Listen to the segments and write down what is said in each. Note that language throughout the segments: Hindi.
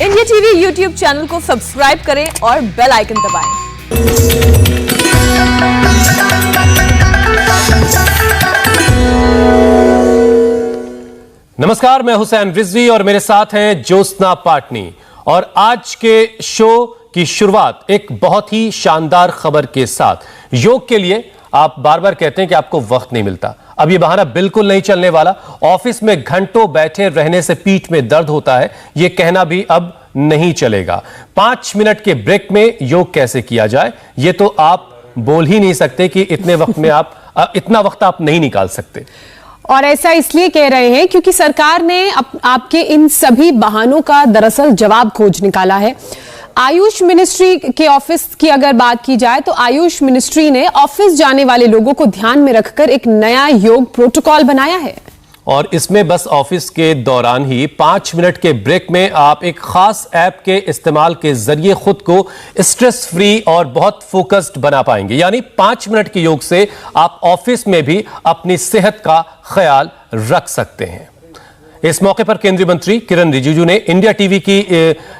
इंडिया टीवी यूट्यूब चैनल को सब्सक्राइब करें और बेल आइकन दबाएं। नमस्कार, मैं हुसैन रिजवी और मेरे साथ हैं ज्योत्सना पाटनी। और आज के शो की शुरुआत एक बहुत ही शानदार खबर के साथ। योग के लिए आप बार बार कहते हैं कि आपको वक्त नहीं मिलता। अब ये बहाना बिल्कुल नहीं चलने वाला। ऑफिस में घंटों बैठे रहने से पीठ में दर्द होता है, ये कहना भी अब नहीं चलेगा। 5 मिनट के ब्रेक में योग कैसे किया जाए, ये तो आप बोल ही नहीं सकते कि इतने वक्त में इतना वक्त आप नहीं निकाल सकते। और ऐसा इसलिए कह रहे हैं क्योंकि सरकार ने आपके इन सभी बहानों का दरअसल जवाब खोज निकाला है। आयुष मिनिस्ट्री के ऑफिस की अगर बात की जाए तो आयुष मिनिस्ट्री ने ऑफिस जाने वाले लोगों को ध्यान में रखकर एक नया योग प्रोटोकॉल बनाया है। और इसमें बस ऑफिस के दौरान ही 5 मिनट के ब्रेक में आप एक खास ऐप के इस्तेमाल के जरिए खुद को स्ट्रेस फ्री और बहुत फोकस्ड बना पाएंगे। यानी 5 मिनट के योग से आप ऑफिस में भी अपनी सेहत का ख्याल रख सकते हैं। इस मौके पर केंद्रीय मंत्री किरण रिजिजू ने इंडिया टीवी की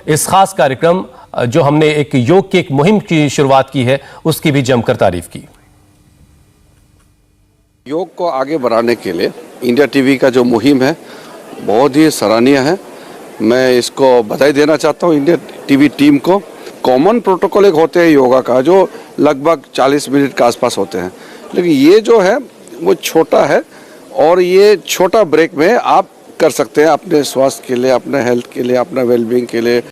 इस खास कार्यक्रम जो हमने एक योग की एक मुहिम की शुरुआत की है, उसकी भी जमकर तारीफ की। योग को आगे बढ़ाने के लिए इंडिया टीवी का जो मुहिम है बहुत ही सराहनीय है। मैं इसको बधाई देना चाहता हूँ इंडिया टीवी टीम को। कॉमन प्रोटोकॉल एक होते हैं योगा का जो लगभग 40 मिनट के आसपास होते हैं, लेकिन ये जो है वो छोटा है और ये छोटा ब्रेक में आप कर सकते हैं अपने स्वास्थ्य के लिए, अपने हेल्थ के लिए, अपना वेलबींग के लिए।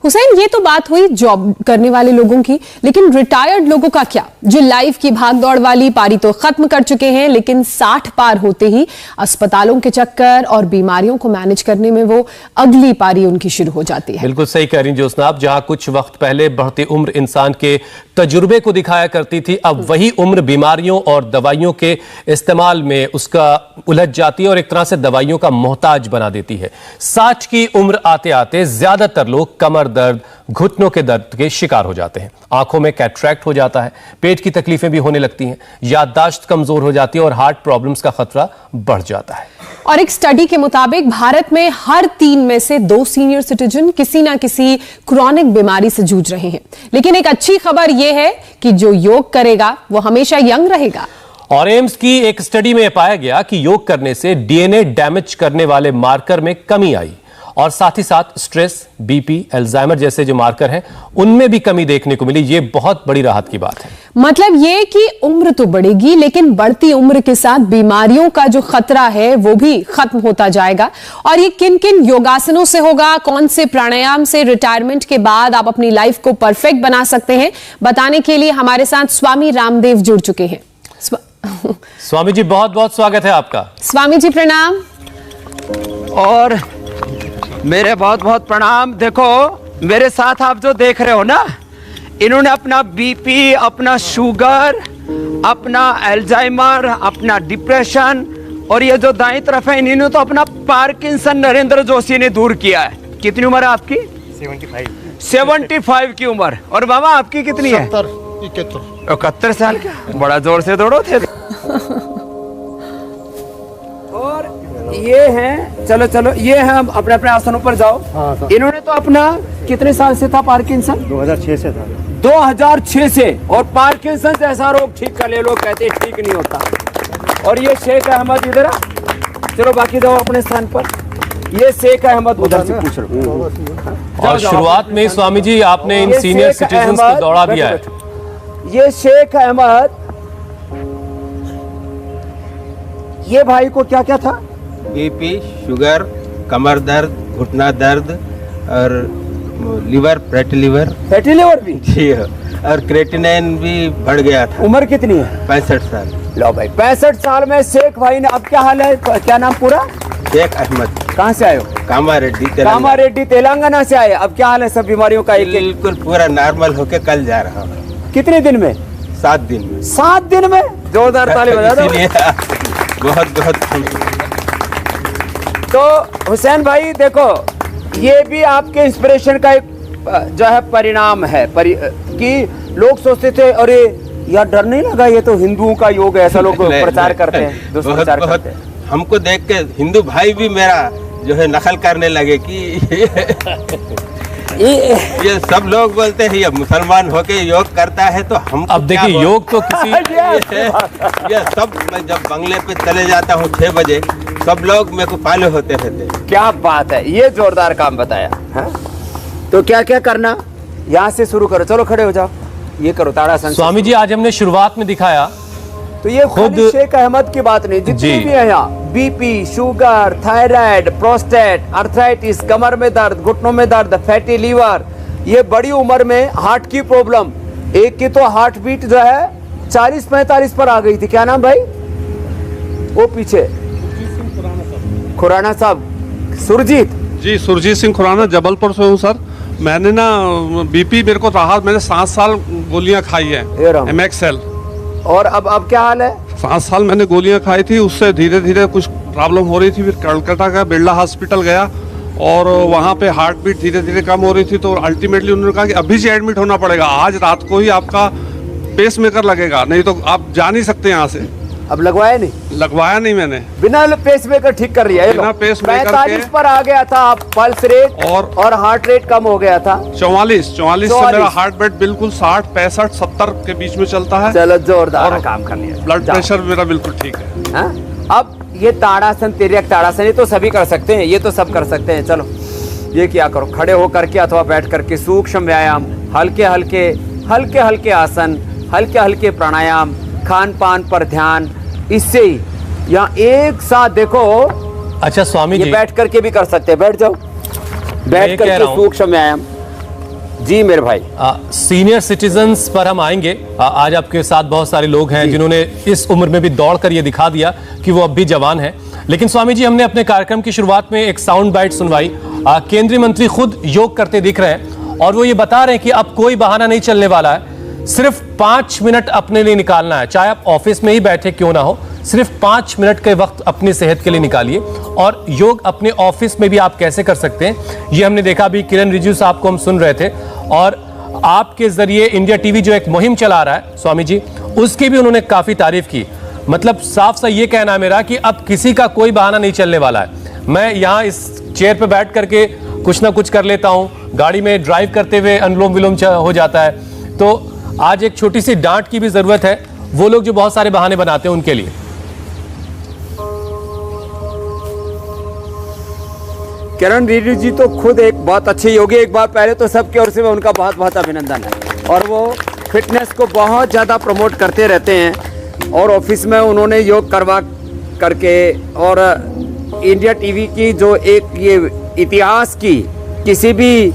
हुसैन, ये तो बात हुई जॉब करने वाले लोगों की, लेकिन रिटायर्ड लोगों का क्या, जो लाइफ की भागदौड़ वाली पारी तो खत्म कर चुके हैं, लेकिन 60 पार होते ही अस्पतालों के चक्कर और बीमारियों को मैनेज करने में वो अगली पारी उनकी शुरू हो जाती है। बिल्कुल सही कह रही ज्योत्सना आप। जहां कुछ वक्त पहले बढ़ती उम्र इंसान के तजुर्बे को दिखाया करती थी, अब वही उम्र बीमारियों और दवाइयों के इस्तेमाल में उसका उलझ जाती है और एक तरह से दवाइयों का मोहताज बना देती है। 60 की उम्र आते आते ज्यादातर लोग कमर दर्द, घुटनों के दर्द के शिकार हो जाते हैं। आंखों में कैटरैक्ट हो जाता है, पेट की तकलीफें भी होने लगती हैं, याददाश्त कमजोर हो जाती है और हार्ट प्रॉब्लम्स का खतरा बढ़ जाता है। और एक स्टडी के मुताबिक भारत में हर 3 में से 2 सीनियर सिटीजन किसी ना किसी क्रॉनिक बीमारी से जूझ रहे हैं। लेकिन एक अच्छी खबर यह है कि जो योग करेगा वो हमेशा यंग रहेगा। और एम्स की एक स्टडी में पाया गया कि योग करने से डीएनए डैमेज करने वाले मार्कर में कमी आई और साथ ही साथ स्ट्रेस, बीपी, अल्जाइमर जैसे जो मार्कर हैं उनमें भी कमी देखने को मिली। ये बहुत बड़ी राहत की बात है। मतलब ये कि उम्र तो बढ़ेगी, लेकिन बढ़ती उम्र के साथ बीमारियों का जो खतरा है वो भी खत्म होता जाएगा। और ये किन किन योगासनों से होगा, कौन से प्राणायाम से रिटायरमेंट के बाद आप अपनी लाइफ को परफेक्ट बना सकते हैं, बताने के लिए हमारे साथ स्वामी रामदेव जुड़ चुके हैं। स्वामी जी, बहुत बहुत स्वागत है आपका। स्वामी जी प्रणाम। और मेरे बहुत बहुत प्रणाम। देखो मेरे साथ आप जो देख रहे हो ना, इन्होंने अपना बीपी, अपना शुगर, अपना अल्जाइमर, अपना डिप्रेशन और ये जो दाईं तरफ है इन्होंने तो अपना पार्किंसन नरेंद्र जोशी ने दूर किया है। कितनी उम्र है आपकी? 75 की उम्र। और बाबा आपकी कितनी है? 71 साल का। बड़ा जोर से दौड़ो थे। और ये हैं, चलो चलो, ये हैं, अपने अपने आसनों पर जाओ। हाँ, इन्होंने तो अपना कितने साल से था पार्किंसन? 2006 से था। 2006 से। और पार्किंसन जैसा रोग ठीक कर ले, लोग कहते हैं ठीक नहीं होता। और ये शेख अहमद इधर, चलो बाकी जाओ अपने स्थान पर। ये शेख अहमद उधर से पूछ लो। और शुरुआत में स्वामी जी आपने इन सीनियर सिटीजन्स को दौड़ा दिया है। ये शेख अहमद, ये भाई को क्या क्या था? बीपी, शुगर, कमर दर्द, घुटना दर्द और लिवर, फैटी लिवर भी जी। और क्रेटिनिन भी बढ़ गया था। उम्र कितनी है? 65 साल। लो भाई, 65 साल में शेख भाई ने, अब क्या हाल है? क्या नाम पूरा? शेख अहमद। कहाँ से आए हो? कामारेड्डी तेलंगाना से आए। अब क्या हाल है सब बीमारियों का? बिल्कुल पूरा नॉर्मल होके कल जा रहा हूँ। कितने दिन में? 7 दिन में। 7 दिन में? जोरदार ताली बजा दो। बहुत बहुत। तो हुसैन भाई देखो, ये भी आपके इंस्पिरेशन का एक जो है परिणाम है कि लोग सोचते थे अरे यार डर नहीं लगा, ये तो हिंदुओं का योग है, ऐसा लोग प्रचार करते हैं, दुष्प्रचार करते हैं। हमको देख के हिंदू भाई भी मेरा जो है नकल करने लगे कि ये सब लोग बोलते हैं ये मुसलमान होके योग करता है तो हम अब देखिए योग तो किसी ये सब मैं जब बंगले पे चले जाता हूँ 6 बजे सब लोग मेरे को फॉलो होते रहते। क्या बात है, ये जोरदार काम बताया है। तो क्या क्या करना, यहाँ से शुरू करो, चलो खड़े हो जाओ, ये करो ताड़ासन। स्वामी जी आज हमने शुरुआत में दिखाया तो ये खुद शेख अहमद की बात नहीं, जितनी भी है यहाँ, BP, sugar, thyroid, prostate, arthritis, कमर में दर्द, घुटनों में दर्द, फैटी लीवर, ये बड़ी उम्र में हार्ट की प्रॉब्लम, एक की तो हार्ट बीट जो है 40-45 पर आ गई थी। क्या नाम भाई वो पीछे? खुराना साहब, सुरजीत जी, सुरजीत सिंह खुराना, जबलपुर से हूँ सर। मैंने ना बीपी मेरे को रहा, मैंने 7 साल गोलियां खाई है MXL। और अब क्या हाल है? 7 साल मैंने गोलियां खाई थी, उससे धीरे धीरे कुछ प्रॉब्लम हो रही थी। फिर कलकत्ता गया, बिरला हॉस्पिटल गया और वहाँ पे हार्ट बीट धीरे धीरे कम हो रही थी। तो अल्टीमेटली उन्होंने कहा कि अभी से एडमिट होना पड़ेगा, आज रात को ही आपका पेस मेकर लगेगा, नहीं तो आप जा नहीं सकते यहाँ से। अब लगवाया नहीं? लगवाया नहीं मैंने, बिना पेस मेकर ठीक कर लिया। बिना पेस मेकर के 45 पर आ गया था पल्स रेट और हार्ट रेट कम हो गया था 44 से मेरा हार्ट बीट बिल्कुल 60, 65, 70 के बीच में चलता है। चलो जोरदार काम कर लिया। ब्लड प्रेशर मेरा बिल्कुल ठीक है। अब ये ताड़ासन, तिर्यक ताड़ासन, ये तो सभी कर सकते हैं, ये तो सब कर सकते हैं। चलो ये क्या करो, खड़े होकर के अथवा बैठ करके सूक्ष्म व्यायाम, हल्के हल्के आसन, हल्के हल्के प्राणायाम, खान पान पर ध्यान, इससे ही यहाँ एक साथ देखो। अच्छा स्वामी जी, बैठ करके भी कर सकते हैं, बैठ जाओ, बैठ करके सूक्ष्म व्यायाम। जी मेरे भाई, सीनियर सिटीजन्स पर हम आएंगे। आज आपके साथ बहुत सारे लोग हैं जिन्होंने इस उम्र में भी दौड़कर ये दिखा दिया कि वो अब भी जवान हैं। लेकिन स्वामी जी, हमने अपने कार्यक्रम की शुरुआत में एक साउंड बाइट सुनवाई। केंद्रीय मंत्री खुद योग करते दिख रहे हैं और वो ये बता रहे हैं कि अब कोई बहाना नहीं चलने वाला है, सिर्फ 5 मिनट अपने लिए निकालना है, चाहे आप ऑफिस में ही बैठे क्यों ना हो, सिर्फ 5 मिनट के वक्त अपनी सेहत के लिए निकालिए। और योग अपने ऑफिस में भी आप कैसे कर सकते हैं, ये हमने देखा। अभी किरण रिजिजू साहब को हम सुन रहे थे और आपके जरिए इंडिया टीवी जो एक मुहिम चला रहा है स्वामी जी, उसकी भी उन्होंने काफी तारीफ की। मतलब साफ सा ये कहना है मेरा कि अब किसी का कोई बहाना नहीं चलने वाला है। मैं यहाँ इस चेयर पे बैठ करके कुछ ना कुछ कर लेता हूँ, गाड़ी में ड्राइव करते हुए अनुलोम विलोम हो जाता है। तो आज एक छोटी सी डांट की भी जरूरत है वो लोग जो बहुत सारे बहाने बनाते हैं उनके लिए। किरण रिजिजू जी तो खुद एक बहुत अच्छे योगी, एक बार पहले तो सबकी ओर से उनका बहुत बहुत अभिनंदन है। और वो फिटनेस को बहुत ज़्यादा प्रमोट करते रहते हैं और ऑफिस में उन्होंने योग करवा करके, और इंडिया टीवी की जो एक ये इतिहास की किसी भी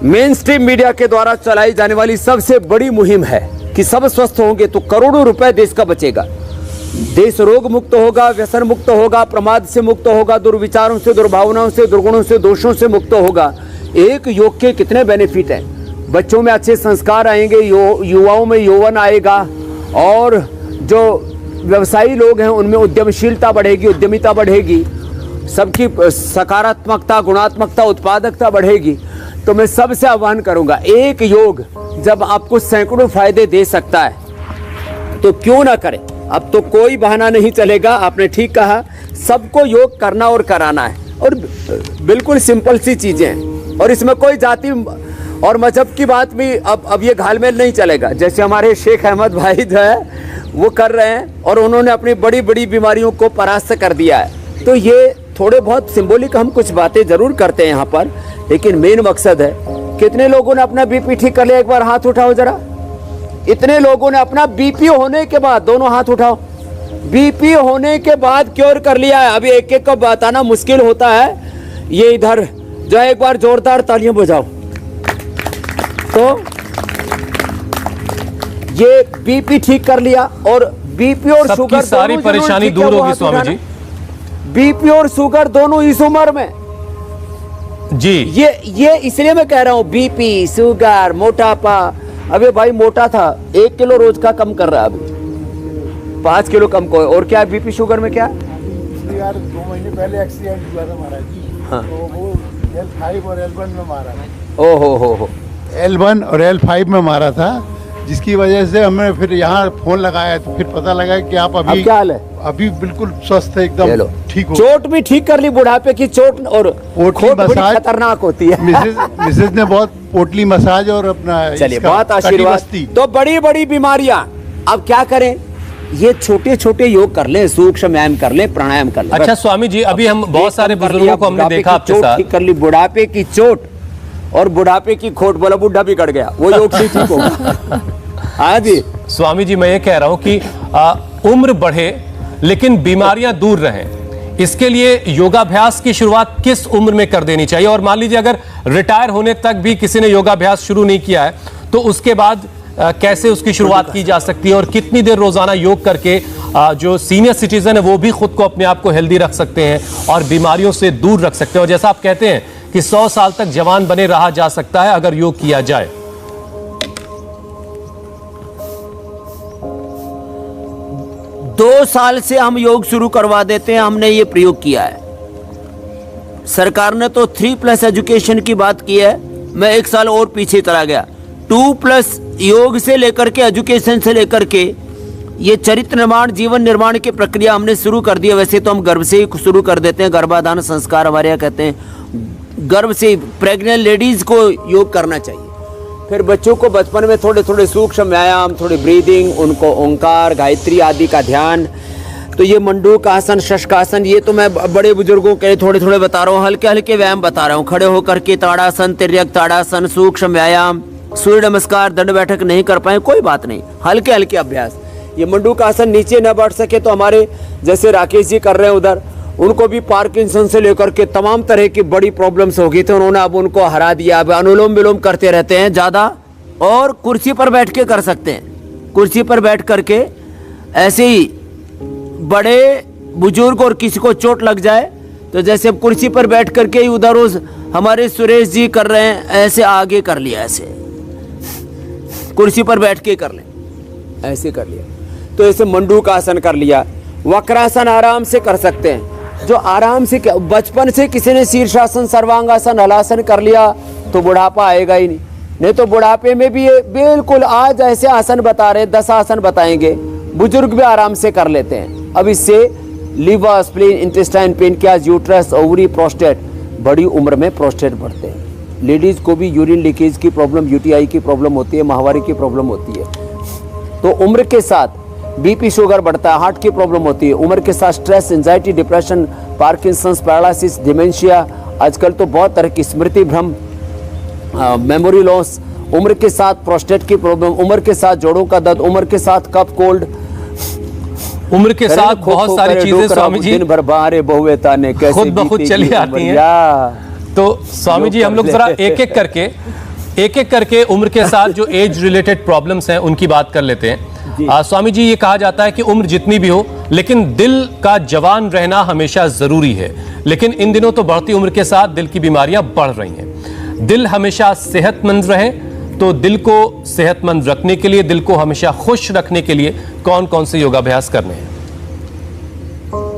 मेन स्ट्रीम मीडिया के द्वारा चलाई जाने वाली सबसे बड़ी मुहिम है कि सब स्वस्थ होंगे तो करोड़ों रुपए देश का बचेगा, देश रोग मुक्त होगा, व्यसन मुक्त होगा, प्रमाद से मुक्त होगा, दुर्विचारों से, दुर्भावनाओं से, दुर्गुणों से, दोषों से मुक्त होगा। एक योग के कितने बेनिफिट हैं, बच्चों में अच्छे संस्कार आएंगे, युवाओं में यौवन आएगा, और जो व्यवसायी लोग हैं उनमें उद्यमशीलता बढ़ेगी, उद्यमिता बढ़ेगी, सबकी सकारात्मकता, गुणात्मकता, उत्पादकता बढ़ेगी। तो मैं सबसे आह्वान करूंगा, एक योग जब आपको सैकड़ों फायदे दे सकता है तो क्यों ना करें। अब तो कोई बहाना नहीं चलेगा, आपने ठीक कहा, सबको योग करना और कराना है, और बिल्कुल सिंपल सी चीजें हैं, और इसमें कोई जाति और मजहब की बात भी अब ये घालमेल नहीं चलेगा। जैसे हमारे शेख अहमद भाई जो है वो कर रहे हैं और उन्होंने अपनी बड़ी बड़ी बीमारियों को परास्त कर दिया है। तो ये थोड़े बहुत सिंबॉलिक हम कुछ बातें जरूर करते हैं यहाँ पर, लेकिन मेन मकसद है, कितने लोगों ने अपना बीपी ठीक कर लिया, एक बार हाथ उठाओ जरा। इतने लोगों ने अपना बीपी होने के बाद, दोनों हाथ उठाओ, बीपी होने के बाद क्योर कर लिया है। अभी एक एक को बताना मुश्किल होता है, ये इधर जो है एक बार जोरदार तालियां बजाओ। तो ये बीपी ठीक कर लिया, और बीपी और शुगर सारी परेशानी दूर होगी स्वामी जी। बीपी और शुगर दोनों इस उम्र में जी, ये इसलिए मैं कह रहा हूं, बीपी, शुगर, मोटापा। अबे भाई मोटा था, 1 किलो रोज का कम कर रहा है, अभी 5 किलो कम को। और क्या बीपी शुगर में क्या यार 2 महीने पहले एक्सीडेंट हुआ था महाराज जी। हाँ। तो वो L5 और L1 में मारा। ओ हो L1 और L5 में मारा था, जिसकी वजह से हमने फिर यहाँ फोन लगाया तो फिर पता लगा कि आप अब अभी क्या हाल है? अभी बिल्कुल स्वस्थ है, एकदम चलो ठीक हो। चोट भी ठीक कर ली, बुढ़ापे की चोट और पोटली खोट बड़ी मसाज खतरनाक होती है। मिसेज ने बहुत पोटली मसाज और अपना चलिए इसका बहुत आशीर्वाद। कटिबस्ती। तो बड़ी बड़ी बीमारियां अब क्या करें, ये छोटे छोटे योग कर ले, सूक्ष्म व्यायाम कर ले, प्राणायाम कर ले। अच्छा स्वामी जी, अभी हम बहुत सारे बुजुर्गों को हमने देखा आपके साथ। ठीक कर ली बुढ़ापे की चोट और बुढ़ापे की खोट, बोला बुढ़ा भी कट गया, वो योग से ठीक होगा। हाँ जी स्वामी जी, मैं ये कह रहा हूं कि उम्र बढ़े लेकिन बीमारियां दूर रहें, इसके लिए योगाभ्यास की शुरुआत किस उम्र में कर देनी चाहिए? और मान लीजिए अगर रिटायर होने तक भी किसी ने योगाभ्यास शुरू नहीं किया है तो उसके बाद कैसे उसकी शुरुआत की जा सकती है, और कितनी देर रोजाना योग करके जो सीनियर सिटीजन है वो भी खुद को अपने आप को हेल्दी रख सकते हैं और बीमारियों से दूर रख सकते हैं? और जैसा आप कहते हैं कि 100 साल तक जवान बने रहा जा सकता है अगर योग किया जाए। 2 साल से हम योग शुरू करवा देते हैं, हमने ये प्रयोग किया है। सरकार ने तो 3+ एजुकेशन की बात की है, मैं 1 साल और पीछे चला गया। 2+ योग से लेकर के, एजुकेशन से लेकर के ये चरित्र निर्माण, जीवन निर्माण की प्रक्रिया हमने शुरू कर दी है। वैसे तो हम गर्भ से ही शुरू कर देते हैं, गर्भाधान संस्कार हमारे यहाँ कहते हैं। गर्भ से प्रेग्नेंट लेडीज को योग करना चाहिए। फिर बच्चों को बचपन में थोड़े थोड़े सूक्ष्म व्यायाम, थोड़ी ब्रीदिंग, उनको ओंकार, गायत्री आदि का ध्यान, तो ये मंडूक आसन, शशकासन, ये तो मैं बड़े बुजुर्गों के थोड़े थोड़े बता रहा हूँ, हल्के हल्के व्यायाम बता रहा हूँ। खड़े होकर के ताड़ासन, तिर्यक ताड़ासन, सूक्ष्म व्यायाम, सूर्य नमस्कार, दंड बैठक नहीं कर पाए कोई बात नहीं, हल्के हल्के अभ्यास। ये मंडूक आसन नीचे न बैठ सके तो हमारे जैसे राकेश जी कर रहे हैं उधर, उनको भी पार्किंसन से लेकर के तमाम तरह की बड़ी प्रॉब्लम्स हो गई थी, उन्होंने अब उनको हरा दिया। अब अनुलोम विलोम करते रहते हैं ज़्यादा, और कुर्सी पर बैठ के कर सकते हैं। कुर्सी पर बैठ करके ऐसे ही बड़े बुजुर्ग और किसी को चोट लग जाए तो जैसे अब कुर्सी पर बैठ करके ही उधर उस हमारे सुरेश जी कर रहे हैं, ऐसे आगे कर लिया, ऐसे कुर्सी पर बैठ के कर लें, ऐसे कर लिया। तो ऐसे मंडूक आसन कर लिया। वक्रासन आराम से कर सकते हैं, जो आराम से, बचपन से किसी ने शीर्षासन, सर्वांगासन, हलासन कर लिया तो बुढ़ापा आएगा ही नहीं तो बुढ़ापे में भी ये बिल्कुल आज ऐसे आसन बता रहे, 10 आसन बताएंगे, बुजुर्ग भी आराम से कर लेते हैं। अब इससे liver, spleen, intestine, pancreas, uterus, ovary, prostate, बड़ी उम्र में प्रोस्टेट बढ़ते हैं। लेडीज को भी यूरिन लीकेज की प्रॉब्लम, यूटीआई की प्रॉब्लम होती है, माहवारी की प्रॉब्लम होती है। तो उम्र के साथ बीपी, शुगर बढ़ता है, हार्ट की प्रॉब्लम होती है। उम्र के साथ stress, anxiety, depression, Parkinson's, paralysis, dementia, आजकल तो बहुत तरह की स्मृति भ्रम, मेमोरी लॉस, उम्र के साथ प्रोस्टेट की प्रॉब्लम, उम्र के साथ जोड़ों का दर्द, उम्र के साथ कफ, कोल्ड, उम्र के साथ बहुत सारी चीजें स्वामी जी दिन भर बाहर बहुए ताने कैसे खुद ब खुद चली आती हैं। तो स्वामी जी हम लोग जरा एक एक करके उम्र के साथ जो एज रिलेटेड प्रॉब्लम्स हैं उनकी बात कर लेते हैं। स्वामी जी, ये कहा जाता है कि उम्र जितनी भी हो लेकिन दिल का जवान रहना हमेशा जरूरी है, लेकिन इन दिनों तो बढ़ती उम्र के साथ दिल की बीमारियां बढ़ रही हैं। दिल हमेशा सेहतमंद रहे तो दिल को सेहतमंद रखने के लिए, दिल को हमेशा खुश रखने के लिए कौन कौन से योगाभ्यास करने हैं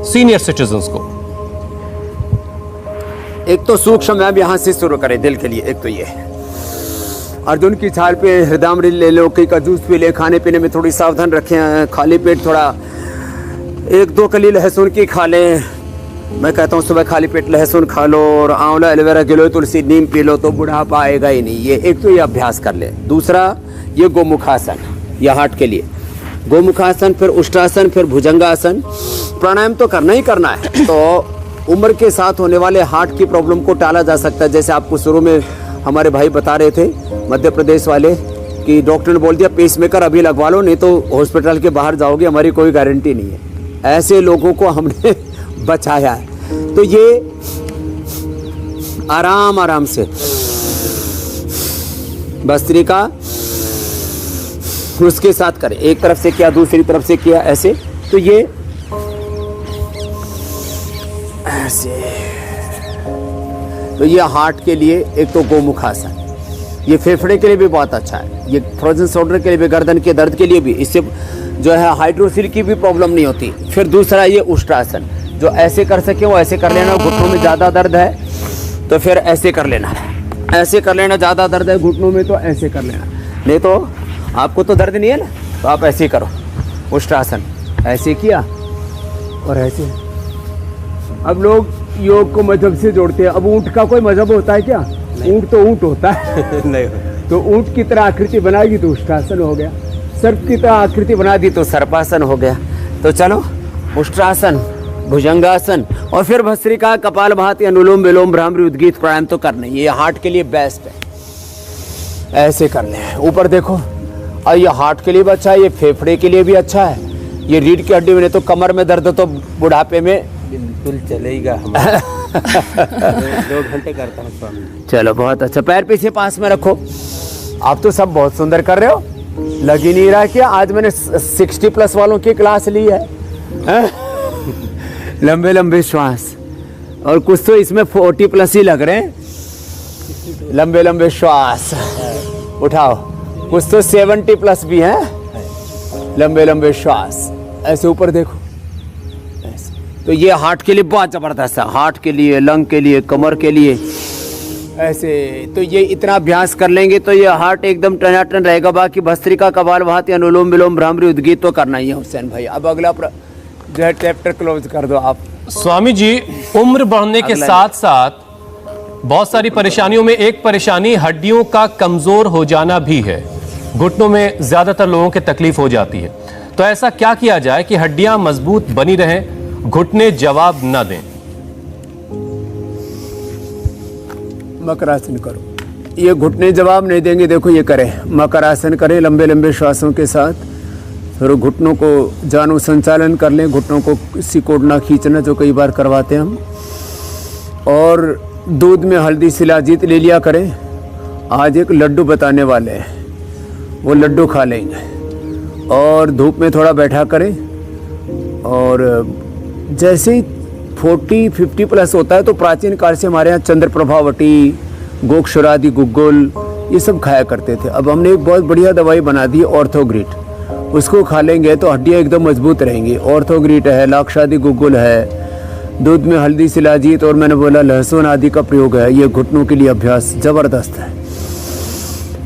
सीनियर सिटीजन्स को? एक तो सूक्ष्म व्यायाम यहाँ से शुरू करें दिल के लिए। एक तो ये अर्जुन की छाल पे हृदयामृत ले लो, कई का जूस पी ले, खाने पीने में थोड़ी सावधान रखें, खाली पेट थोड़ा 1-2 कली लहसुन की खा लें। मैं कहता हूँ सुबह खाली पेट लहसुन खा लो और आंवला, एलोवेरा गिलो, तुलसी, नीम पी लो तो बुढ़ापा आएगा ही नहीं। ये एक तो ये अभ्यास कर ले। दूसरा ये गोमुखासन, यह हार्ट के लिए गोमुखासन, फिर उष्टासन, फिर भुजंगासन। प्राणायाम तो करना ही करना है। तो उम्र के साथ होने वाले हार्ट की प्रॉब्लम को टाला जा सकता है। जैसे आपको शुरू में हमारे भाई बता रहे थे मध्य प्रदेश वाले कि डॉक्टर ने बोल दिया पेसमेकर अभी लगवा लो, नहीं तो हॉस्पिटल के बाहर जाओगे, हमारी कोई गारंटी नहीं है। ऐसे लोगों को हमने बचाया है। तो ये आराम आराम से भस्त्रिका उसके साथ करें, एक तरफ से किया दूसरी तरफ से किया ऐसे। तो ये ऐसे, तो ये हार्ट के लिए एक तो गोमुखासन, ये फेफड़े के लिए भी बहुत अच्छा है, ये फ्रोजन शोल्डर के लिए भी, गर्दन के दर्द के लिए भी, इससे जो है हाइड्रोसिल की भी प्रॉब्लम नहीं होती। फिर दूसरा ये उष्ट्रासन, जो ऐसे कर सके वो ऐसे कर लेना। घुटनों में ज़्यादा दर्द है तो फिर ऐसे कर लेना, ऐसे कर लेना। ज़्यादा दर्द है घुटनों में तो ऐसे कर लेना, नहीं तो आपको तो दर्द नहीं है ना, तो आप ऐसे ही करो उष्ट्रासन, ऐसे किया और ऐसे। अब लोग योग को मजहब से जोड़ते हैं। अब ऊंट का कोई मजहब होता है क्या? ऊंट तो ऊंट होता है नहीं तो ऊंट की तरह आकृति बनाएगी तो उष्ट्रासन हो गया, सर्प की तरह आकृति बना दी तो सर्पासन हो गया। तो चलो उष्ट्रासन, भुजंगासन और फिर भस्त्रिका, कपालभाति, अनुलोम विलोम, भ्रामरी, उद्गीत प्राणायाम तो करना ही, ये हार्ट के लिए बेस्ट है। ऐसे करने हैं, ऊपर देखो। और ये हार्ट के लिए भी अच्छा है, ये फेफड़े के लिए भी अच्छा है, ये रीढ़ की हड्डी में। नहीं तो कमर में दर्द तो बुढ़ापे में बिल्कुल चलेगा हमारा 2 घंटे करता हूँ स्वामी। चलो बहुत अच्छा। पैर पीछे पास में रखो। आप तो सब बहुत सुंदर कर रहे हो, लग ही नहीं रहा कि आज मैंने 60+ वालों की क्लास ली है। लंबे लंबे श्वास, और कुछ तो इसमें 40+ ही लग रहे हैं। लंबे लंबे श्वास उठाओ, कुछ तो 70+ भी हैं। लंबे लंबे श्वास, ऐसे ऊपर देखो ऐसे। तो ये हार्ट के लिए बहुत जबरदस्त है, हार्ट के लिए, लंग के लिए, कमर के लिए ऐसे। तो ये इतना अभ्यास कर लेंगे तो ये हार्ट एकदम टनाटन रहेगा। बाकी भस्त्रिका, कपालभाति, अनुलोम विलोम, भ्रामरी, उद्गीत तो करना ही है हुसैन भाई। अब अगला जो है चैप्टर क्लोज कर दो आप। स्वामी जी, उम्र बढ़ने के साथ साथ बहुत सारी परेशानियों में एक परेशानी हड्डियों का कमजोर हो जाना भी है। घुटनों में ज्यादातर लोगों की तकलीफ हो जाती है, तो ऐसा क्या किया जाए कि हड्डियां मजबूत बनी रहें, घुटने जवाब न दें? मकरासन करो, ये घुटने जवाब नहीं देंगे। देखो ये करें, मकरासन करें लंबे लंबे श्वासों के साथ, फिर घुटनों को जानो संचालन कर लें, घुटनों को सिकोड़ना खींचना जो कई बार करवाते हैं हम। और दूध में हल्दी शिलाजीत ले लिया करें। आज एक लड्डू बताने वाले हैं, वो लड्डू खा लेंगे और धूप में थोड़ा बैठा करें। और जैसे ही 40-50+ होता है तो प्राचीन काल से हमारे यहाँ चंद्र प्रभावटी, गोक्षरादि, गुग्गुल, ये सब खाया करते थे। अब हमने एक बहुत बढ़िया दवाई बना दी ऑर्थोग्रिट, उसको खा लेंगे तो हड्डियाँ एकदम मजबूत रहेंगी। ऑर्थोग्रिट है, लाक्षादि गुग्गुल है, दूध में हल्दी शिलाजीत और मैंने बोला लहसुन आदि का प्रयोग है। ये घुटनों के लिए अभ्यास ज़बरदस्त है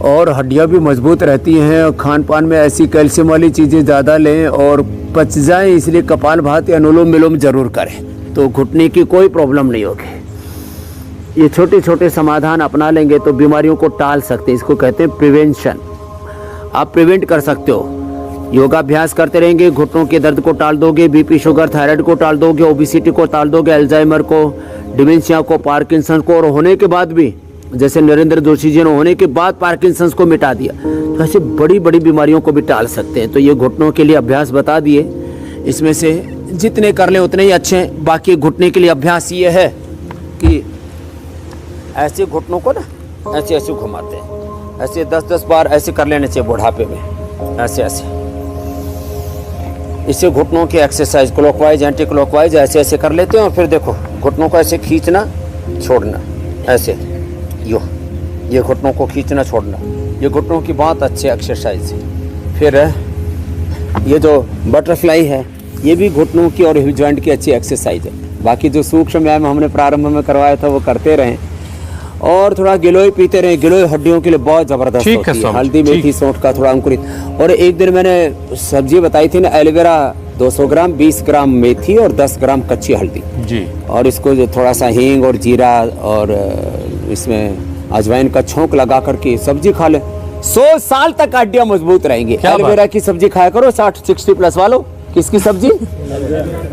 और हड्डियाँ भी मजबूत रहती हैं। और खान पान में ऐसी कैल्शियम वाली चीज़ें ज़्यादा लें और पच जाएं, इसलिए कपालभाति, अनुलोम विलोम जरूर करें तो घुटने की कोई प्रॉब्लम नहीं होगी। ये छोटे छोटे समाधान अपना लेंगे तो बीमारियों को टाल सकते हैं। इसको कहते हैं प्रिवेंशन। आप प्रिवेंट कर सकते हो, योगाभ्यास करते रहेंगे, घुटनों के दर्द को टाल दोगे, बीपी, शुगर, थायराइड को टाल दोगे, ओबेसिटी को टाल दोगे, अल्जाइमर को, डिमेंशिया को, पार्किंसन को, और होने के बाद भी जैसे नरेंद्र जोशी जी ने होने के बाद पार्किंसन को मिटा दिया, तो ऐसे बड़ी बड़ी बीमारियों को भी टाल सकते हैं। तो ये घुटनों के लिए अभ्यास बता दिए, इसमें से जितने कर लें उतने ही अच्छे हैं। बाकी घुटने के लिए अभ्यास ये है कि ऐसे घुटनों को ना ऐसे ऐसे घुमाते हैं, ऐसे 10-10 बार ऐसे कर लेने चाहिए बुढ़ापे में, ऐसे ऐसे। इससे घुटनों की एक्सरसाइज क्लॉकवाइज, एंटी क्लॉकवाइज ऐसे ऐसे कर लेते हैं। और फिर देखो घुटनों को ऐसे खींचना छोड़ना, ऐसे ये घुटनों को खींचना छोड़ना, ये घुटनों की बहुत अच्छी एक्सरसाइज है। फिर ये जो बटरफ्लाई है, ये भी घुटनों की और हिप जॉइंट की अच्छी एक्सरसाइज है। बाकी जो सूक्ष्म व्यायाम हमने प्रारंभ में करवाया था वो करते रहें और थोड़ा गिलोय पीते रहें। गिलोय हड्डियों के लिए बहुत जबरदस्त होती है। हल्दी, मेथी, सौंठ का थोड़ा अंकुरित। और एक दिन मैंने सब्जी बताई थी ना, एलोवेरा 200 ग्राम, 20 ग्राम मेथी और 10 ग्राम कच्ची हल्दी जी। और इसको जो थोड़ा सा हींग और जीरा और इसमें अजवाइन का छोंक लगा करके सब्जी खा ले, 100 साल तक हड्डियां मजबूत रहेंगी। एलोवेरा की सब्जी खाया करो 60-60+ वालों। किसकी सब्जी?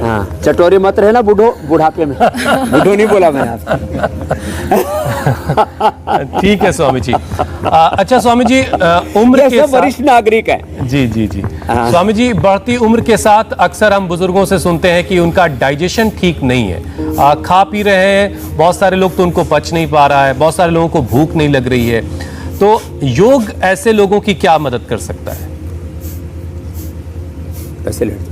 हाँ, चटोरे मत रहे ना बुढ़ापे में। बुढ़ो नहीं बोला मैंने आपको। ठीक है स्वामी जी। अच्छा स्वामी जी, उम्र के साथ वरिष्ठ नागरिक है। जी जी जी। स्वामी जी, बढ़ती उम्र के साथ अक्सर हम बुजुर्गों से सुनते हैं कि उनका डाइजेशन ठीक नहीं है। खा पी रहे हैं, बहुत सारे लोग तो उनको पच नहीं पा रहा है, बहुत सारे लोगों को भूख नहीं लग रही है। तो योग ऐसे लोगों की क्या मदद कर सकता है? कैसे लेट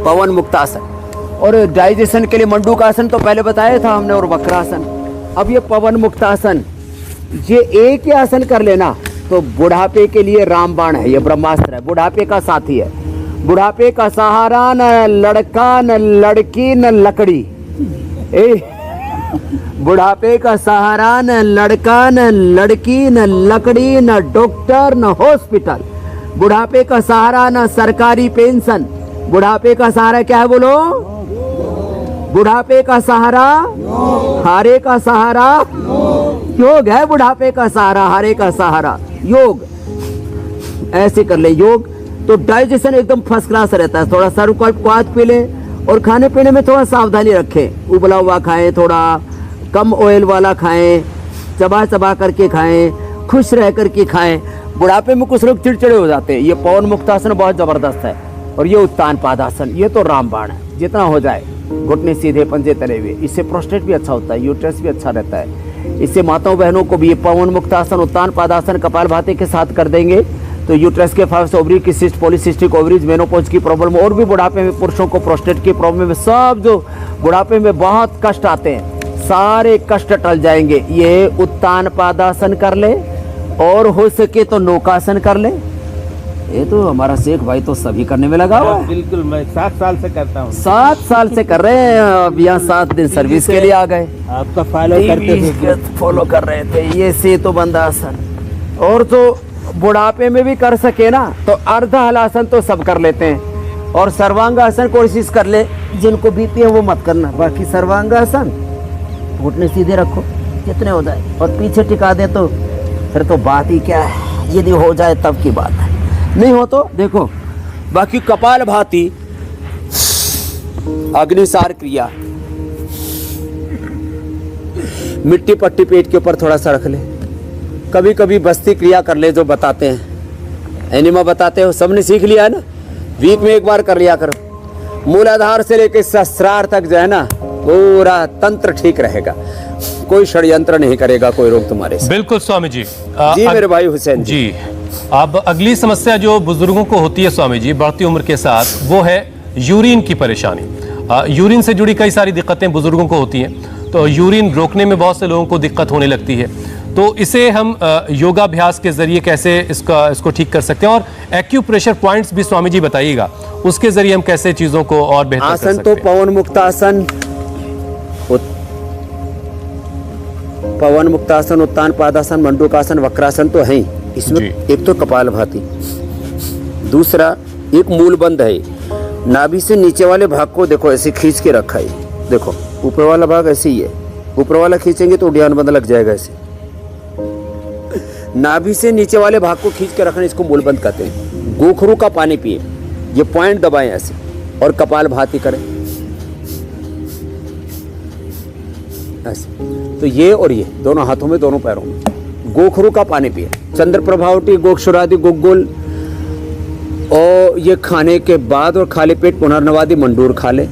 पवन मुक्तासन। और डाइजेशन के लिए मंडूकासन तो पहले बताया था हमने, और वक्रासन। अब ये पवन मुक्तासन, ये एक ही आसन कर लेना तो बुढ़ापे के लिए रामबाण है। ये ब्रह्मास्त्र है, बुढ़ापे का साथी है। बुढ़ापे का सहारा न लड़का, न लड़की, न लकड़ी। बुढ़ापे का सहारा न लड़का न लड़की न लकड़ी न डॉक्टर न हॉस्पिटल। बुढ़ापे का सहारा न सरकारी पेंशन। बुढ़ापे का सहारा क्या है बोलो? बुढ़ापे का सहारा, हारे का सहारा योग है। बुढ़ापे का सहारा, हारे का सहारा योग। ऐसे कर ले योग तो डाइजेशन एकदम फर्स्ट क्लास रहता है। थोड़ा सरुकल क्वाथ पी ले और खाने पीने में थोड़ा सावधानी रखें। उबला हुआ खाएं, थोड़ा कम ऑयल वाला खाएं, चबा चबा करके खाएं, खुश रह करके खाएं। बुढ़ापे में कुछ लोग चिड़चिड़े हो जाते हैं। ये पवन मुक्तासन बहुत जबरदस्त है और ये उत्तान पादासन, ये तो रामबाण है। जितना हो जाए, घुटने सीधे, पंजे तले हुए, इससे प्रोस्टेट भी अच्छा होता है, यूट्रस भी अच्छा रहता है। इससे माताओं बहनों को भी ये पवन मुक्तासन, उत्तान पादासन कपालभाति के साथ कर देंगे तो यूट्रस के फाइब्स, ओवरी की सिस्ट, पॉलीसिस्टिक ओवरीज, मेनोपॉज की प्रॉब्लम और भी बुढ़ापे में पुरुषों को प्रोस्टेट की प्रॉब्लम में, सब जो बुढ़ापे में बहुत कष्ट आते हैं सारे कष्ट टल जाएंगे। ये उत्तान पादासन कर ले और हो सके तो नौकासन कर ले। ये तो हमारा शेख भाई तो सभी करने में लगा हुआ है। बिल्कुल, मैं 7 साल से करता हूँ। 7 साल से कर रहे हैं। अब यहाँ 7 दिन सर्विस के लिए आ गए। आपका फॉलो कर रहे थे ये सेतु बंधासन। और तो बुढ़ापे में भी कर सके ना तो अर्ध हलासन तो सब कर लेते हैं और सर्वांगासन कोशिश कर ले। जिनको बीपी है वो मत करना, बाकी सर्वांगासन घुटने सीधे रखो जितने हो जाए और पीछे टिका दे तो फिर तो बात ही क्या है। यदि हो जाए तब की बात है, नहीं हो तो देखो। बाकी कपालभाति, अग्निसार क्रिया, मिट्टी पट्टी पेट के ऊपर थोड़ा सा रख ले। कभी कभी बस्ती क्रिया कर ले जो बताते हैं, एनिमा बताते हो, सबने सीख लिया है ना। वीक में एक बार कर लिया करो। मूलाधार से लेकर सहस्रार तक जो है ना पूरा तंत्र ठीक रहेगा। कोई षड्यंत्र नहीं करेगा कोई रोग तुम्हारे से। बिल्कुल स्वामी जी। जी मेरे भाई हुसैन जी। अब अगली समस्या जो बुजुर्गों को होती है स्वामी जी बढ़ती उम्र के साथ, वो है यूरिन की परेशानी। यूरिन से जुड़ी कई सारी दिक्कतें बुजुर्गों को होती हैं, तो यूरिन रोकने में बहुत से लोगों को दिक्कत होने लगती है। तो इसे हम योगाभ्यास के जरिए कैसे इसको ठीक कर सकते हैं, और एक्यूप्रेशर पॉइंट्स भी स्वामी जी बताइएगा, उसके जरिए हम कैसे चीजों को और बेहतर कर सकते हैं। आसन तो पवन मुक्तासन, पवन मुक्तासन, उत्तान पादासन, मंडूकासन, वक्रासन तो है। इसमें एक तो कपालभाति, दूसरा एक मूलबंध है। नाभि से नीचे वाले भाग को देखो ऐसे खींच के रखा है। देखो ऊपर वाला भाग ऐसे ही है, ऊपर वाला खींचेंगे तो उड्यान बंद लग जाएगा ऐसे। नाभि से नीचे वाले भाग को खींच के रखना, इसको मूलबंध कहते हैं। गोखरू का पानी पिए, ये पॉइंट दबाएं ऐसे और कपालभाति करें ऐसे। तो ये और ये दोनों हाथों में, दोनों पैरों में गोखरू का पानी पिए। चंद्र प्रभावटी, गोक्षुरादि, गुग्गुल और ये खाने के बाद और खाली पेट पुनर्नवादी मंडूर खा ले।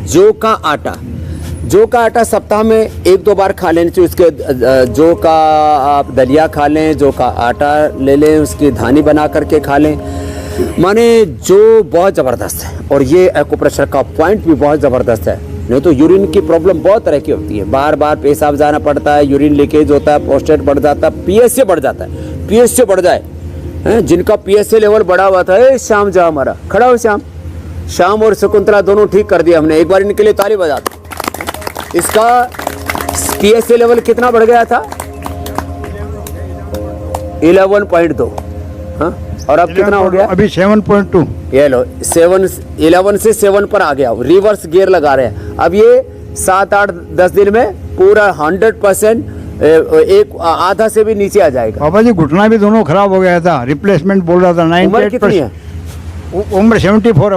जौ का आटा, जौ का आटा सप्ताह में 1-2 बार खा लेना चाहिए। उसके जौ का आप दलिया खा लें, जौ का आटा ले लें, उसकी धानी बना करके खा लें। माने जो बहुत ज़बरदस्त है और ये एक्यूप्रेशर का पॉइंट भी बहुत ज़बरदस्त है। नहीं तो यूरिन की प्रॉब्लम बहुत तरह की होती है, बार बार पेशाब जाना पड़ता है, यूरिन लीकेज होता है, प्रोस्टेट बढ़ जाता है, पीएसए बढ़ जाता है। पीएसए बढ़ जाए, जिनका पीएसए लेवल बढ़ा हुआ था, श्याम जा हमारा खड़ा हो, श्याम और शकुंतला दोनों ठीक कर दिया हमने। एक बार इनके लिए ताली बजा दो। इसका पीएसए लेवल कितना बढ़ गया था? 11.2। हाँ, और अब कितना हो गया? अभी 7.2। ये लो 11 से 7 पर आ गया। रिवर्स गियर लगा रहे हैं। अब ये 7-8-10 दिन में पूरा 100% एक आधा से भी नीचे आ जाएगा। बाबा जी घुटना भी दोनों खराब हो गया था, रिप्लेसमेंट बोल रहा था। 98%। उम्र 74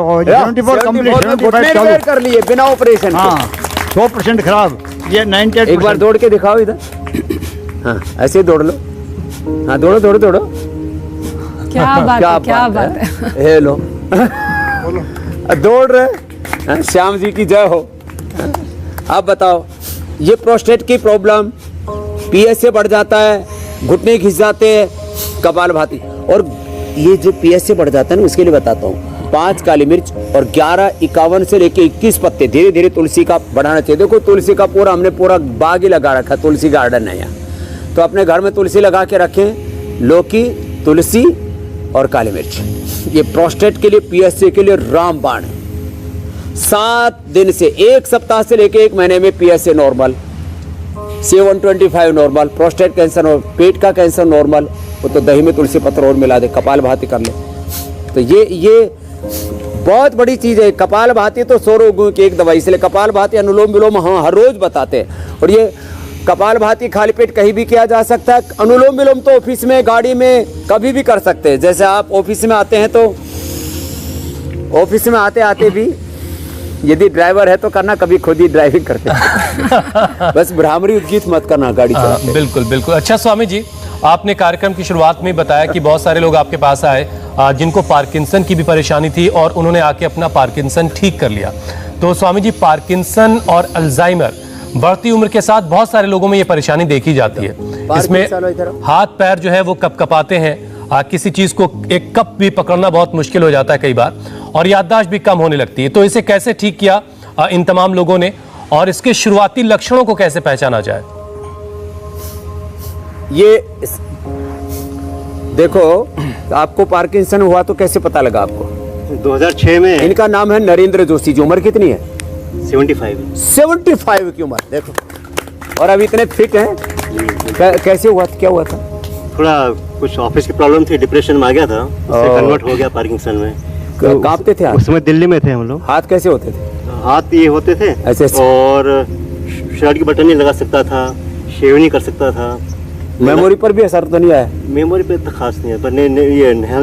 कंप्लीट, 75 कर लिए बिना ऑपरेशन। हाँ 100% खराब। ये 98। एक बार दौड़ के दिखाओ इधर। हाँ ऐसे दौड़ लो। हाँ दौड़ो दौड़ो दौड़ो। क्या बात है। हेलो दौड़ रहे। श्याम जी की जय हो। आप बताओ, ये प्रोस्टेट की प्रॉब्लम, पीएसए बढ़ जाता है, घुटने खिंच जाते हैं, कपालभाति। और ये जो पीएसए बढ़ जाता है ना, उसके लिए बताता हूँ। 5 काली मिर्च और 1151 से लेके 21 पत्ते, धीरे धीरे तुलसी का बढ़ाना चाहिए। देखो तुलसी का पूरा हमने पूरा बाग ही लगा रखा, तुलसी गार्डन है यहाँ। तो अपने घर में तुलसी लगा के रखें। लौकी, तुलसी और काली मिर्च, ये प्रोस्टेट के लिए, पीएसए के लिए रामबाण है। 7 दिन से 1 सप्ताह से लेके 1 महीने में PSA normal, C125 normal, prostate cancer और पेट का कैंसर नॉर्मल, वो तो दही में तुलसी पत्र और मिला दे, कपालभाति कर ले। तो ये बहुत बड़ी चीज़ है। कपालभाति तो 100 रोगों की एक दवाई, इसलिए कपालभाति अनुलोम विलोम हाँ हर रोज बताते हैं। और ये कपालभाति खाली पेट कहीं भी किया जा सकता है। अनुलोम विलोम तो ऑफिस में, गाड़ी में कभी भी कर सकते हैं। जैसे आप ऑफिस में आते हैं तो ऑफिस में आते आते भी यदि ड्राइवर है तो करना, कभी खुद ही ड्राइविंग करते हैं। बस भ्रामरी उद्गीत मत करना गाड़ी चलाते। बिल्कुल बिल्कुल। अच्छा स्वामी जी, आपने कार्यक्रम की शुरुआत में बताया कि बहुत सारे लोग आपके पास आए जिनको पार्किंसन की भी परेशानी थी और उन्होंने आके अपना पार्किंसन ठीक कर लिया। तो स्वामी जी, पार्किंसन और अल्जाइमर बढ़ती उम्र के साथ बहुत सारे लोगों में ये परेशानी देखी जाती है। इसमें हाथ पैर जो है वो कपकपाते हैं, किसी चीज को एक कप भी पकड़ना बहुत मुश्किल हो जाता है कई बार, और याददाश्त भी कम होने लगती है। तो इसे कैसे ठीक किया इन तमाम लोगों ने, और इसके शुरुआती लक्षणों को कैसे पहचाना जाए? ये देखो, आपको पार्किंसन हुआ तो कैसे पता लगा आपको? 2006 में। इनका नाम है नरेंद्र जोशी जी। उम्र कितनी है? 75 की उम्र। देखो, और अभी इतने फिट हैं। कैसे हुआ, क्या हुआ था? थोड़ा कुछ ऑफिस की प्रॉब्लम थी, डिप्रेशन में आ गया था, उससे कन्वर्ट हो गया पार्किंसन में। कांपते थे उस समय दिल्ली में थे हम लोग। हाथ कैसे होते थे? हाथ ये होते थे ऐसे, और शर्ट की बटन नहीं लगा सकता था, शेव नहीं कर सकता था। मेमोरी पर भी असर तो नहीं आया? मेमोरी पे तो खास नहीं है, पर ये नहा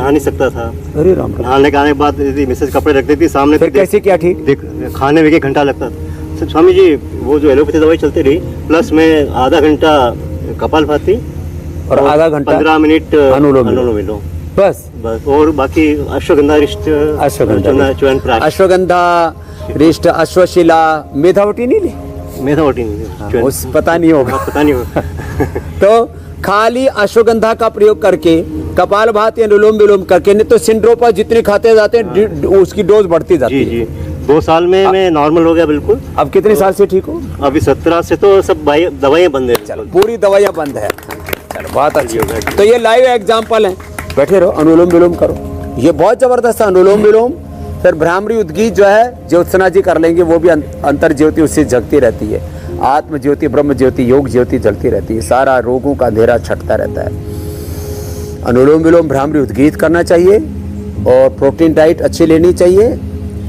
नहीं सकता था। अरे राम। नहाने के आने के बाद मिसेज कपड़े रखती थी सामने, फिर कैसे क्या ठीक? खाने में 1 घंटा लगता था। स्वामी जी, वो जो एलोपैथी दवाई चलती रही, प्लस में आधा घंटा कपालभाति और आधा घंटा 15 मिनट अनुलोम विलोम, बस। और बाकी अश्वगंधा रिष्ट, अश्वगंधा रिष्ट, अश्वशिला, मेधावटी नहीं ली? मेधावटी नहीं, उस पता नहीं होगा। पता नहीं होगा। तो खाली अश्वगंधा का प्रयोग करके, कपालभाति, अनुलोम विलोम करके, नहीं तो सिंड्रोपा जितने खाते जाते हैं उसकी डोज बढ़ती जाती है। जी। 2 साल में मैं नॉर्मल हो गया बिल्कुल। अब कितने साल से ठीक हो? अभी 17 से तो सब दवाइयाँ बंद है। चलो, पूरी दवाइयाँ बंद है। चलो, बात अच्छी हो गई। तो ये लाइव एग्जाम्पल है। बैठे रहो, अनुलोम विलोम करो, ये बहुत जबरदस्त है। अनुलोम विलोम, फिर भ्रामरी उद्गीत जो है ज्योत्सना जी कर लेंगे, वो भी अंतर ज्योति उससे जगती रहती है। आत्म ज्योति, ब्रह्म ज्योति, योग ज्योति जलती रहती है। सारा रोगों का अंधेरा छटता रहता है। अनुलोम विलोम, भ्रामरी उद्गीत करना चाहिए, और प्रोटीन डाइट अच्छी लेनी चाहिए,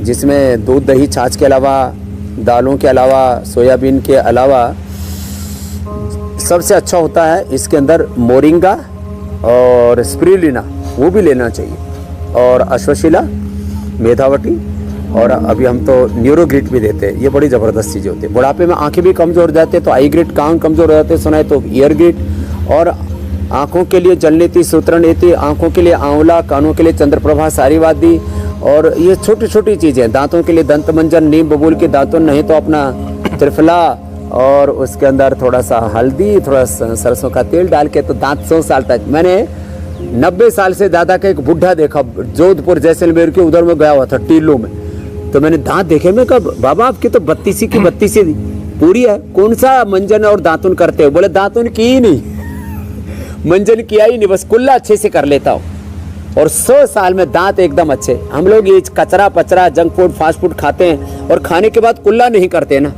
जिसमें दूध, दही, छाछ के अलावा, दालों के अलावा, सोयाबीन के अलावा सबसे अच्छा होता है इसके अंदर मोरिंगा और स्पिरुलिना, वो भी लेना चाहिए, और अश्वशिला, मेधावटी, और अभी हम तो न्यूरोग्रिट भी देते हैं। ये बड़ी ज़बरदस्त चीज़ें होती है। बुढ़ापे में आंखें भी कमज़ोर हो जाते हैं तो आई ग्रिट, कान कमज़ोर हो जाते हैं सुना है तो ईयर ग्रिट, और आँखों के लिए जलनीति, सूत्रनीति, आँखों के लिए आंवला, कानों के लिए चंद्रप्रभा, सारीवादी, और ये छोटी छोटी चीज़ें। दांतों के लिए दंत मंजन, नीम बबूल के दातुन, नहीं तो अपना त्रिफला, और उसके अंदर थोड़ा सा हल्दी, थोड़ा सरसों का तेल डाल के, तो दांत 100 साल तक। मैंने 90 साल से ज़्यादा का एक बुढ़ा देखा, जोधपुर जैसलमेर के उधर में गया हुआ था, टीलों में। तो मैंने दांत देखे, मैं कहा बाबा आपकी तो 32 की 32 पूरी है, कौन सा मंजन और दातुन करते हो? बोले दातुन की ही नहीं, मंजन किया ही नहीं, बस कुल्ला अच्छे से कर लेता हूँ, और 100 साल में दांत एकदम अच्छे। हम लोग ये कचरा पचरा, जंक फूड, फास्ट फूड खाते हैं, और खाने के बाद कुल्ला नहीं करते ना,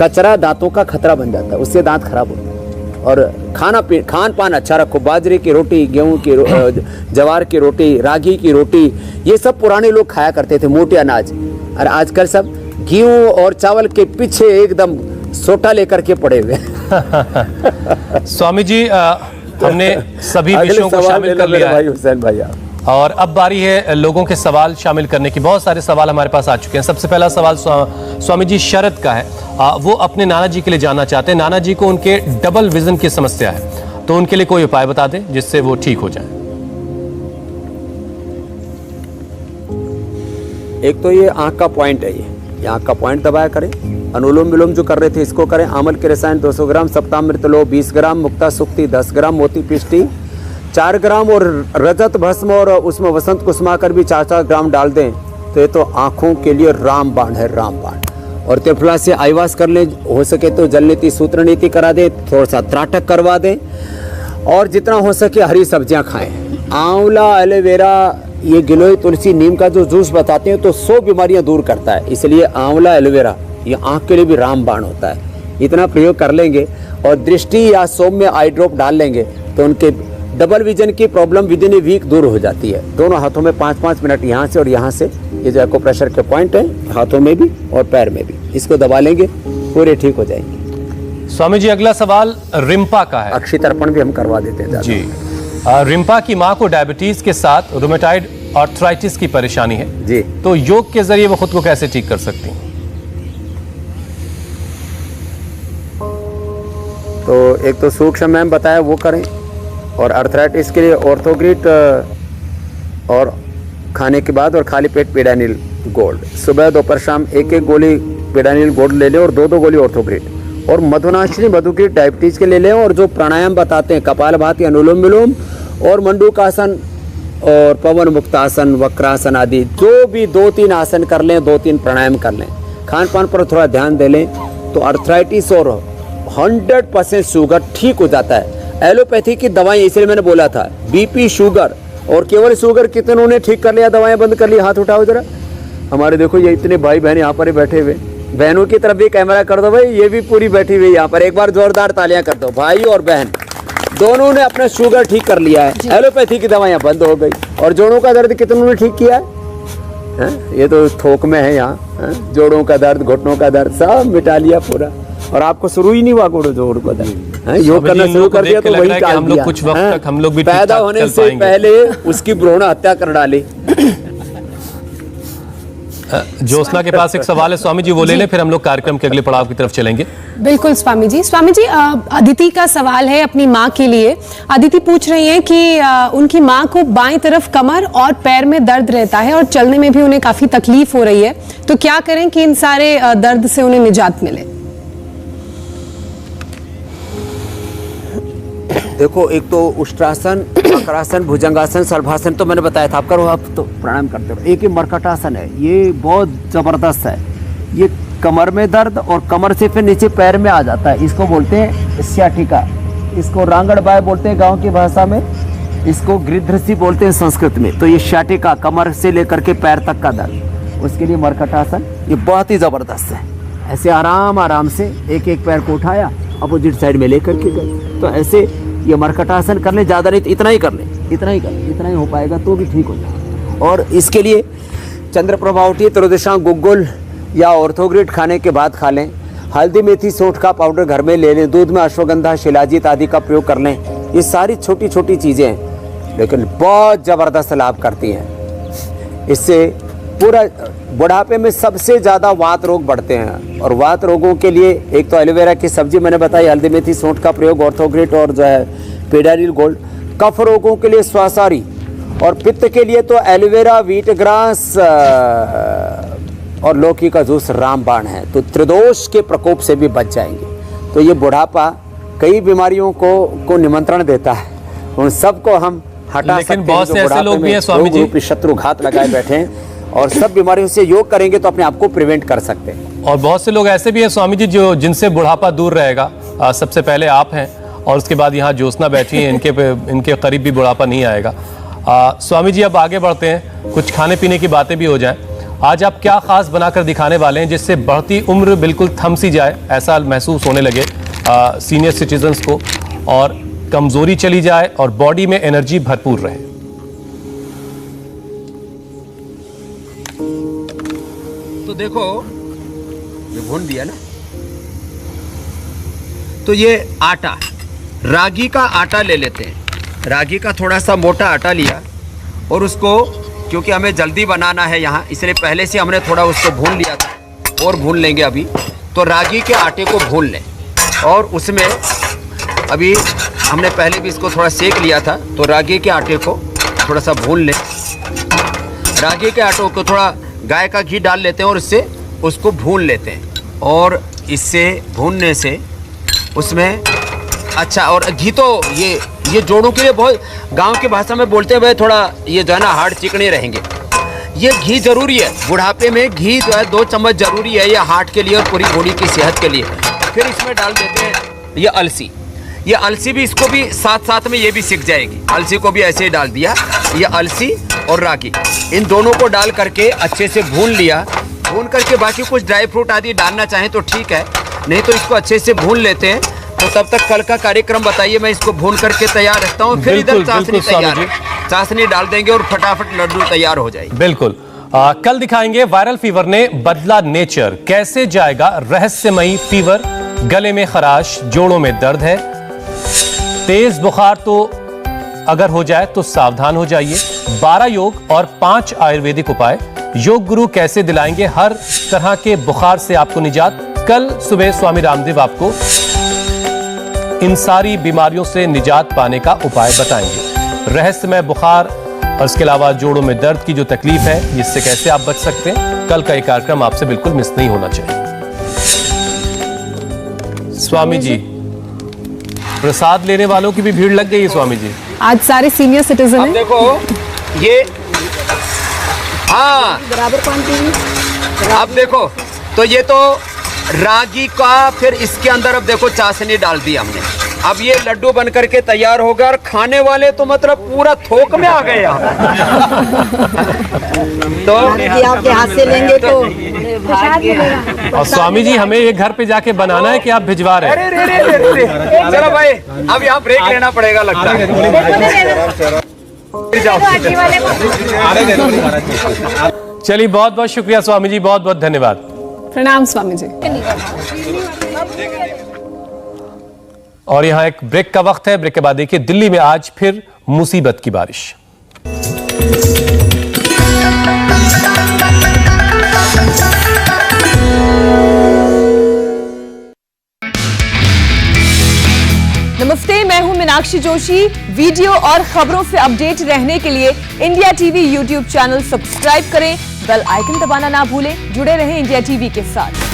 कचरा दांतों का खतरा बन जाता है, उससे दांत खराब होते हैं। और खान पान अच्छा रखो, बाजरे की रोटी, गेहूं की जवार की रोटी, रागी की रोटी, ये सब पुराने लोग खाया करते थे, मोटे अनाज। और आजकल सब गेहूं और चावल के पीछे एकदम सोटा लेकर के पड़े हुए। स्वामी जी, हमने सभी विषयों को शामिल कर लिया है, हुसैन भाई, और अब बारी है लोगों के सवाल शामिल करने की। बहुत सारे सवाल हमारे पास आ चुके हैं। सबसे पहला सवाल स्वामी जी शरद का है। वो अपने नाना जी के लिए जानना चाहते हैं। नाना जी को उनके डबल विजन की समस्या है, तो उनके लिए कोई उपाय बता दें जिससे वो ठीक हो जाए। एक तो ये आंख का पॉइंट है, ये आंख का पॉइंट दबाया करें। अनुलोम विलोम जो कर रहे थे इसको करें। आमल के रसायन 200 ग्राम, सप्तामृत लो 20 ग्राम, मुक्ता सुक्ति 10 ग्राम, मोती पिष्टी 4 ग्राम, और रजत भस्म, और उसमें वसंत कुसुमाकर भी 4-4 ग्राम डाल दें, तो ये तो आंखों के लिए रामबाण है, रामबाण। और त्रिफला से आईवास कर लें, हो सके तो जलनीति, सूत्रनीति करा दें, थोड़ा सा त्राटक करवा दें, और जितना हो सके हरी सब्जियां खाएं। आंवला, एलोवेरा, ये गिलोय, तुलसी, नीम का जो जूस बताते हैं तो 100 बीमारियां दूर करता है। इसलिए आंवला, एलोवेरा ये आंख के लिए भी रामबाण होता है। इतना प्रयोग कर लेंगे और दृष्टि या सौम्य आई ड्रॉप डाल लेंगे तो उनके डबल विजन की problem within a week दूर हो जाती है। दोनों हाथों में 5-5 मिनट यहाँ से और यहाँ से, ये जो एक्यूप्रेशर के पॉइंट है हाथों में भी और पैर में भी, इसको दबा लेंगे पूरे ठीक हो जाएंगे। स्वामी जी अगला सवाल रिम्पा का है। अक्षी तर्पण भी हम करवा देते हैं जी। रिम्पा की माँ को डायबिटीज के साथ रूमेटाइड आर्थराइटिस की परेशानी है जी, तो योग के जरिए वो खुद को कैसे ठीक कर सकती हैं? तो एक तो सूक्ष्म मैम बताया वो करें और आर्थराइटिस के लिए ऑर्थोग्रिड और खाने के बाद और खाली पेट पेडानिल गोल्ड, सुबह दोपहर शाम एक गोली पेडानिल गोल्ड ले लें और 2 गोली ऑर्थोग्रिड और मधुनाशिनी मधुग्रिड डायबिटीज के ले लें। और जो प्राणायाम बताते हैं कपालभाति, अनुलोम विलोम और मंडूकासन और पवन मुक्तासन, वक्रासन आदि जो भी 2-3 आसन कर लें, 2-3 प्राणायाम कर लें, खान पान पर थोड़ा ध्यान दे लें तो आर्थराइटिस और 100% शुगर ठीक हो जाता है। एलोपैथी की दवाएं, इसलिए मैंने बोला था बीपी, शुगर और केवल शुगर कितनों ने ठीक कर लिया, दवाएं बंद कर ली, हाथ उठाओ जरा। हमारे देखो ये इतने भाई बहन यहाँ पर ही बैठे हुए, बहनों की तरफ भी कैमरा कर दो भाई, ये भी पूरी बैठी हुई यहाँ पर, एक बार जोरदार तालियां कर दो। भाई और बहन दोनों ने अपना शुगर ठीक कर लिया है, एलोपैथी की दवाइयाँ बंद हो गई। और जोड़ों का दर्द कितनों ने ठीक किया है? ये तो थोक में है यहाँ, जोड़ों का दर्द, घुटनों का दर्द सब मिटा लिया पूरा। और आपको शुरू ही नहीं हुआ जोड़ का दर्द, योग करना शुरू कर दिया तो वही टाल दिया। कुछ वक्त तक हम लोग भी पैदा होने से पहले उसकी भ्रूण हत्या कर डाली। ज्योत्सना के पास एक सवाल है स्वामी जी, वो ले लें फिर हम लोग कार्यक्रम के अगले पड़ाव की तरफ चलेंगे। बिल्कुल स्वामी जी। स्वामी जी अदिति का सवाल है अपनी माँ के लिए। अदिति पूछ रही है कि उनकी माँ को बाएं तरफ कमर और पैर में दर्द रहता है और चलने में भी उन्हें काफी तकलीफ हो रही है, तो क्या करें कि इन सारे दर्द से उन्हें निजात मिले? देखो एक तो उष्ट्रासन, वक्रासन, भुजंगासन, सर्वासन तो मैंने बताया था, आप करो, आप तो प्राणायाम करते हो। एक ही मर्कटासन है, ये बहुत जबरदस्त है। ये कमर में दर्द और कमर से फिर नीचे पैर में आ जाता है, इसको बोलते हैं स्याटिका, इसको रांगड़ बाय बोलते हैं गांव की भाषा में, इसको गृध्रसी बोलते हैं संस्कृत में। तो ये स्याटिका कमर से लेकर के पैर तक का दर्द, उसके लिए मर्कटासन ये बहुत ही जबरदस्त है। ऐसे आराम आराम से एक एक पैर को उठाया, अपोजिट साइड में लेकर के गए, तो ऐसे ये मर्कटासन कर ले, ज़्यादा नहीं तो इतना ही कर ले, इतना ही कर, इतना ही हो पाएगा तो भी ठीक हो जाए। और इसके लिए चंद्रप्रभा उठी, त्रोदिशा गुग्गुल या ऑर्थोग्रिड खाने के बाद खा लें। हल्दी मेथी सौंठ का पाउडर घर में ले लें, दूध में अश्वगंधा शिलाजीत आदि का प्रयोग कर लें। ये सारी छोटी छोटी चीज़ें हैं लेकिन बहुत ज़बरदस्त लाभ करती हैं। इससे पूरा बुढ़ापे में सबसे ज़्यादा वात रोग बढ़ते हैं और वात रोगों के लिए एक तो एलोवेरा की सब्जी मैंने बताई, हल्दी मेथी सौंठ का प्रयोग, ऑर्थोग्रिड और जो है पेडानिल गोल्ड। कफ रोगों के लिए स्वासारी और पित्त के लिए तो एलोवेरा, व्हीट ग्रास और लौकी का जूस रामबाण है, तो त्रिदोष के प्रकोप से भी बच जाएंगे। तो ये बुढ़ापा कई बीमारियों को निमंत्रण देता है, उन सबको हम हटा सकते हैं। बहुत से ऐसे लोग भी हैं स्वामी जी, शत्रुघात लगाए बैठे हैं और सब बीमारियों से योग करेंगे तो अपने आप को प्रिवेंट कर सकते हैं। और बहुत से लोग ऐसे भी हैं स्वामी जी जो जिनसे बुढ़ापा दूर रहेगा। सबसे पहले आप हैं और उसके बाद यहाँ ज्योत्सना बैठी है, इनके करीब भी बुढ़ापा नहीं आएगा। स्वामी जी अब आगे बढ़ते हैं, कुछ खाने पीने की बातें भी हो जाएं। आज आप क्या खास बनाकर दिखाने वाले हैं जिससे बढ़ती उम्र बिल्कुल थम सी जाए, ऐसा महसूस होने लगे सीनियर सिटीजन्स को, और कमजोरी चली जाए और बॉडी में एनर्जी भरपूर रहे? तो देखो ये भून दिया ना, तो ये आटा, रागी का आटा ले लेते हैं। रागी का थोड़ा सा मोटा आटा लिया और उसको, क्योंकि हमें जल्दी बनाना है यहाँ, इसलिए पहले से हमने थोड़ा उसको भून लिया था और भून लेंगे अभी। तो रागी के आटे को भून लें और उसमें अभी हमने पहले भी इसको थोड़ा सेक लिया था, तो रागी के आटे को थोड़ा सा भून लें। रागी के आटे को थोड़ा गाय का घी डाल लेते हैं और इससे उसको भून लेते हैं, और इससे भूनने से उसमें अच्छा, और घी तो ये जोड़ों के लिए बहुत, गांव की भाषा में बोलते हैं भाई थोड़ा ये जो है ना हार्ड चिकने रहेंगे। ये घी जरूरी है, बुढ़ापे में घी जो है 2 चम्मच जरूरी है, ये हार्ट के लिए और पूरी बॉडी की सेहत के लिए। फिर इसमें डाल देते हैं ये अलसी, ये अलसी भी, इसको भी साथ साथ में ये भी सीख जाएगी, अलसी को भी ऐसे ही डाल दिया। ये अलसी और रागी इन दोनों को डाल करके अच्छे से भून लिया। भून करके बाकी कुछ ड्राई फ्रूट आदि डालना चाहें तो ठीक है, नहीं तो इसको अच्छे से भून लेते हैं। तो तब तक कल का कार्यक्रम बताइए, मैं इसको भून करके तैयार रखता हूँ। फिर इधर चाशनी तैयार है, चाशनी डाल देंगे और फटाफट लड्डू तैयार हो जाएगी। बिल्कुल। कल दिखाएंगे वायरल फीवर ने बदला नेचर, कैसे जाएगा रहस्यमयी फीवर, गले में खराश, जोड़ों में दर्द है, तेज बुखार तो अगर हो जाए तो सावधान हो जाइए। 12 योग और 5 आयुर्वेदिक उपाय, योग गुरु कैसे दिलाएंगे हर तरह के बुखार से आपको निजात। कल सुबह स्वामी रामदेव आपको इन सारी बीमारियों से निजात पाने का उपाय बताएंगे। रहस्यमय बुखार और इसके अलावा जोड़ों में दर्द की जो तकलीफ है, इससे कैसे आप बच सकते हैं, कल का ये कार्यक्रम आपसे बिल्कुल मिस नहीं होना चाहिए। स्वामी जी, प्रसाद लेने वालों की भी भीड़ लग गई है स्वामी जी। आज सारे सीनियर सिटीजन अब हैं। देखो ये, हाँ अब देखो, तो ये तो रागी का, फिर इसके अंदर अब देखो चाशनी डाल दी हमने। अब ये लड्डू बन करके तैयार होगा और खाने वाले तो मतलब पूरा थोक में आ गए यहाँ। तो आपके हाथ से लेंगे तो और स्वामी जी हमें ये घर पे जाके बनाना है कि आप भिजवा रहे हैं? अरे चलो भाई, अब यहाँ ब्रेक लेना पड़ेगा लगता है। चलिए, बहुत बहुत शुक्रिया स्वामी जी, बहुत बहुत धन्यवाद। प्रणाम स्वामी जी। और यहां एक ब्रेक का वक्त है। ब्रेक के बाद देखिए, दिल्ली में आज फिर मुसीबत की बारिश। नमस्ते, मैं हूं मीनाक्षी जोशी। वीडियो और खबरों से अपडेट रहने के लिए India TV YouTube channel subscribe करें, बेल आइकन दबाना ना भूलें। जुड़े रहें इंडिया टीवी के साथ।